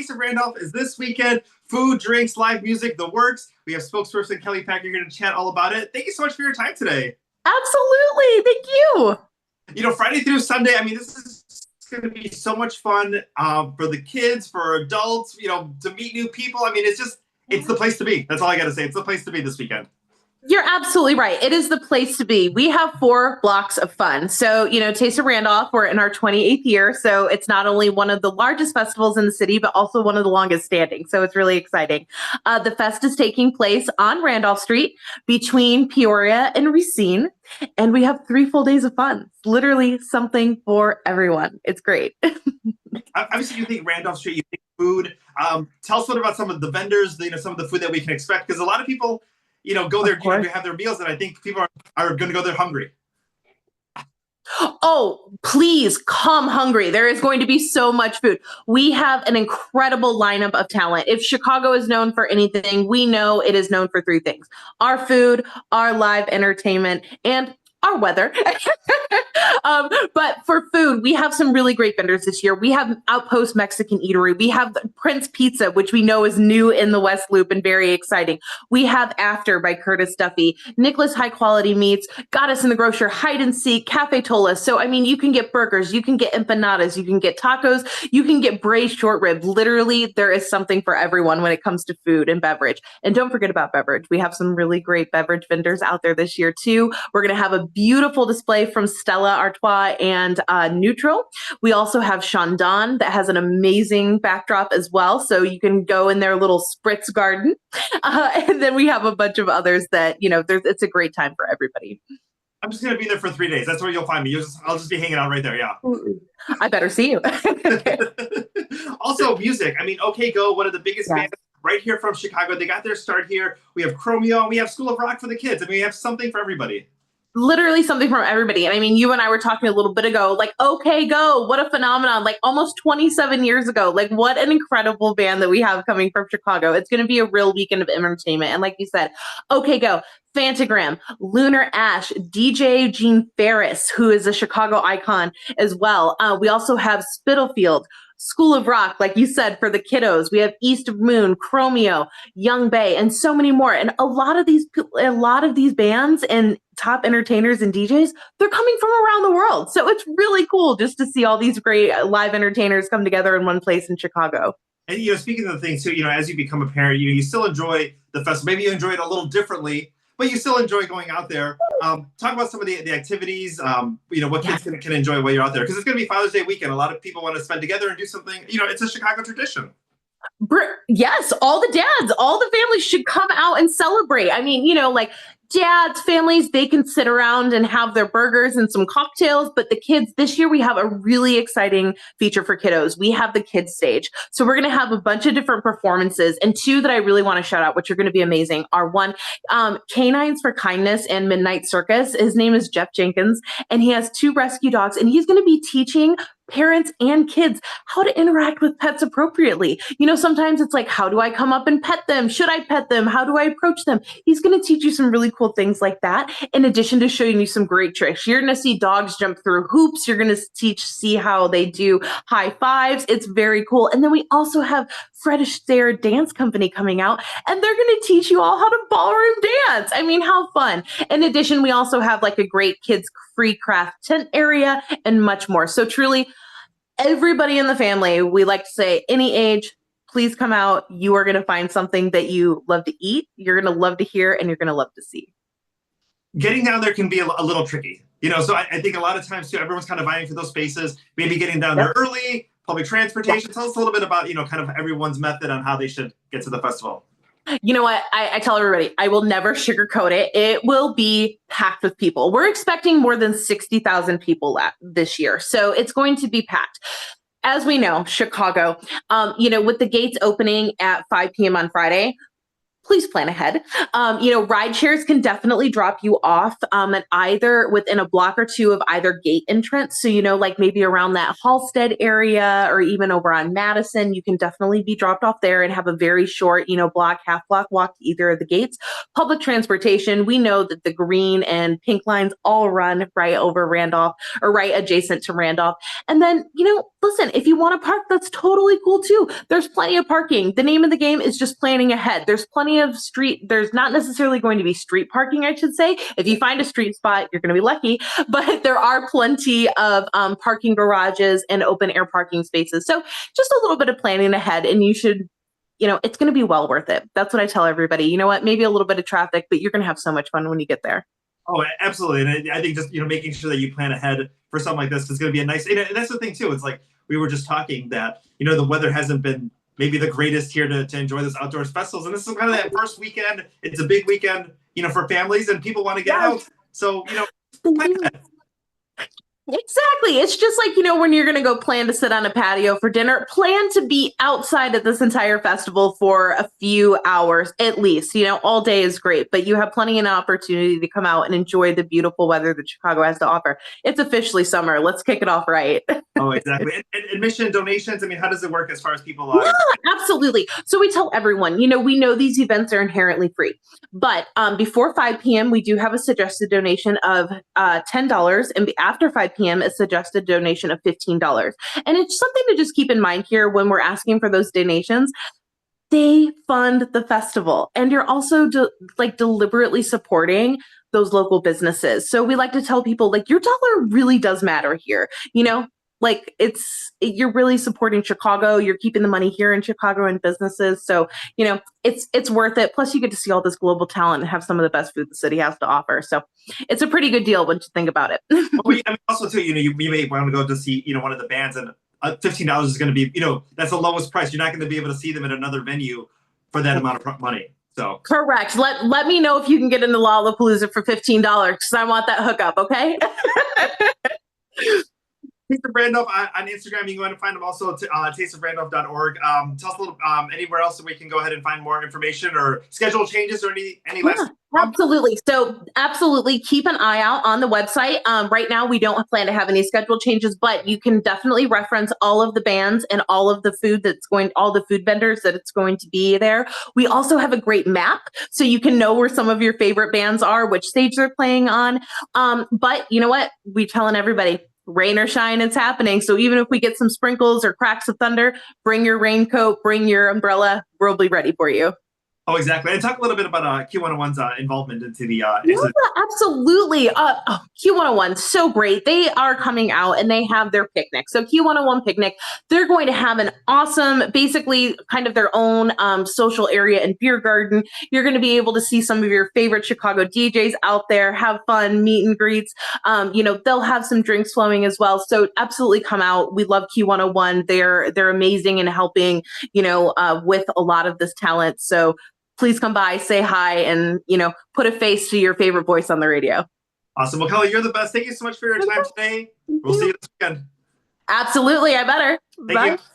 Taste of Randolph is this weekend. Food, drinks, live music, the works. We have spokesperson Kelly Packer here to chat all about it. Thank you so much for your time today. Absolutely. Thank you. Friday through Sunday, this is going to be so much fun for the kids, for adults, to meet new people. It's the place to be. That's all I got to say. It's the place to be this weekend. You're absolutely right. It is the place to be. We have 4 blocks of fun. So, Taste of Randolph, we're in our 28th year. So it's not only one of the largest festivals in the city, but also one of the longest standing. So it's really exciting. The fest is taking place on Randolph Street between Peoria and Racine. And we have 3 full days of fun. It's literally something for everyone. It's great. Obviously, you think Randolph Street, you think food. Tell us a little about some of the vendors, some of the food that we can expect. Because a lot of people go there, to have their meals, and I think people are going to go there hungry. Oh, please come hungry. There is going to be so much food. We have an incredible lineup of talent. If Chicago is known for anything, we know it is known for 3 things: our food, our live entertainment, and our weather. But for food, we have some really great vendors this year. We have Outpost Mexican Eatery. We have Prince Pizza, which we know is new in the West Loop and very exciting. We have After by Curtis Duffy, Nicholas High Quality Meats, Goddess in the Grocer, Hide and Seek, Cafe Tola. So, you can get burgers, you can get empanadas, you can get tacos, you can get braised short rib. Literally, there is something for everyone when it comes to food and beverage. And don't forget about beverage. We have some really great beverage vendors out there this year, too. We're going to have a beautiful display from Stella Artois and Neutral. We also have Chandon that has an amazing backdrop as well. So you can go in their little spritz garden. And then we have a bunch of others that, it's a great time for everybody. I'm just going to be there for 3 days. That's where you'll find me. I'll just be hanging out right there. Yeah. I better see you. Also, music. OK Go, one of the biggest bands right here from Chicago. They got their start here. We have Chromeo. We have School of Rock for the kids. We have something for everybody. Literally something from everybody. And you and I were talking a little bit ago, OK Go, what a phenomenon, almost 27 years ago. What an incredible band that we have coming from Chicago. It's going to be a real weekend of entertainment. And like you said, OK Go, Phantogram, Lunar Ash, DJ Gene Ferris, who is a Chicago icon as well. We also have Spitalfield, School of Rock, like you said, for the kiddos. We have East of Moon, Chromeo, Young Bay, and so many more. And a lot of these bands and top entertainers and DJs, they're coming from around the world. So it's really cool just to see all these great live entertainers come together in one place in Chicago. And speaking of the things too, as you become a parent, you still enjoy the festival. Maybe you enjoy it a little differently, but you still enjoy going out there. Talk about some of the activities, what kids can enjoy while you're out there. Because it's going to be Father's Day weekend. A lot of people want to spend together and do something. It's a Chicago tradition. Yes, all the dads, all the families should come out and celebrate. Dads, families, they can sit around and have their burgers and some cocktails. But the kids, this year, we have a really exciting feature for kiddos. We have the kids stage. So we're going to have a bunch of different performances. And 2 that I really want to shout out, which are going to be amazing, are one, Canines for Kindness and Midnight Circus. His name is Jeff Jenkins, and he has 2 rescue dogs. And he's going to be teaching parents and kids how to interact with pets appropriately. Sometimes it's how do I come up and pet them? Should I pet them? How do I approach them? He's going to teach you some really cool things like that, in addition to showing you some great tricks. You're going to see dogs jump through hoops. You're going to see how they do high fives. It's very cool. And then we also have Fred Astaire Dance Company coming out, and they're going to teach you all how to ballroom dance. How fun. In addition, we also have a great kids free craft tent area and much more. So truly, everybody in the family, we like to say, any age, please come out. You are going to find something that you love to eat, you're going to love to hear, and you're going to love to see. Getting down there can be a little tricky, so I think a lot of times too, everyone's kind of vying for those spaces, maybe getting down there early, public transportation. Tell us a little bit about, kind of everyone's method on how they should get to the festival. You know what? I tell everybody, I will never sugarcoat it. It will be packed with people. We're expecting more than 60,000 people this year. So it's going to be packed. As we know, Chicago, with the gates opening at 5 p.m. on Friday, please plan ahead. Ride shares can definitely drop you off at either within a block or two of either gate entrance. So, like maybe around that Halstead area or even over on Madison, you can definitely be dropped off there and have a very short, half block walk to either of the gates. Public transportation, we know that the green and pink lines all run right over Randolph or right adjacent to Randolph. And then, listen, if you want to park, that's totally cool too. There's plenty of parking. The name of the game is just planning ahead. There's plenty of there's not necessarily going to be street parking, I should say. If you find a street spot, you're going to be lucky, but there are plenty of parking garages and open air parking spaces. So just a little bit of planning ahead, and you should, it's going to be well worth it. That's what I tell everybody. You know what? Maybe a little bit of traffic, but you're going to have so much fun when you get there. Oh, absolutely. And I think just, making sure that you plan ahead for something like this is going to be a nice, and that's the thing too. It's like we were just talking that, the weather hasn't been maybe the greatest here to enjoy this outdoors festivals. And this is kind of that first weekend. It's a big weekend, for families, and people want to get out. So, plan ahead. Exactly. It's just like, when you're going to go plan to sit on a patio for dinner, plan to be outside of this entire festival for a few hours at least. All day is great, but you have plenty of opportunity to come out and enjoy the beautiful weather that Chicago has to offer. It's officially summer. Let's kick it off right. Oh, exactly. And admission donations, how does it work as far as people? Yeah, absolutely. So we tell everyone, we know these events are inherently free, but before 5 p.m., we do have a suggested donation of $10, and after 5 p.m., a suggested donation of $15. And it's something to just keep in mind here when we're asking for those donations. They fund the festival, and you're also deliberately supporting those local businesses. So we like to tell people, your dollar really does matter here. You're really supporting Chicago. You're keeping the money here in Chicago and businesses. So, it's worth it. Plus you get to see all this global talent and have some of the best food the city has to offer. So it's a pretty good deal once you think about it. Also too, you may want to go to see, one of the bands, and $15 is going to be, that's the lowest price. You're not going to be able to see them at another venue for that amount of money. So correct. Let me know if you can get into Lollapalooza for $15 because I want that hookup. Okay. Taste of Randolph on Instagram. You can go ahead and find them also at tasteofrandolph.org. Tell us a little anywhere else that we can go ahead and find more information or schedule changes or any last. Absolutely. So absolutely keep an eye out on the website. Right now, we don't plan to have any schedule changes, but you can definitely reference all of the bands and all of the food all the food vendors that it's going to be there. We also have a great map so you can know where some of your favorite bands are, which stage they're playing on. But you know what? We're telling everybody, rain or shine, it's happening. So even if we get some sprinkles or cracks of thunder, bring your raincoat, bring your umbrella. We'll be ready for you. Oh, exactly. And talk a little bit about Q101's involvement into the. Yeah, absolutely. Q101, so great. They are coming out and they have their Piqniq. So Q101 Piqniq, they're going to have an awesome, basically kind of their own social area and beer garden. You're going to be able to see some of your favorite Chicago DJs out there, have fun, meet and greets. They'll have some drinks flowing as well. So absolutely come out. We love Q101. They're amazing in helping, with a lot of this talent. So please come by, say hi, and, put a face to your favorite voice on the radio. Awesome. Well, Kelly, you're the best. Thank you so much for your time today. We'll see you this weekend. Absolutely. I better. Thank you.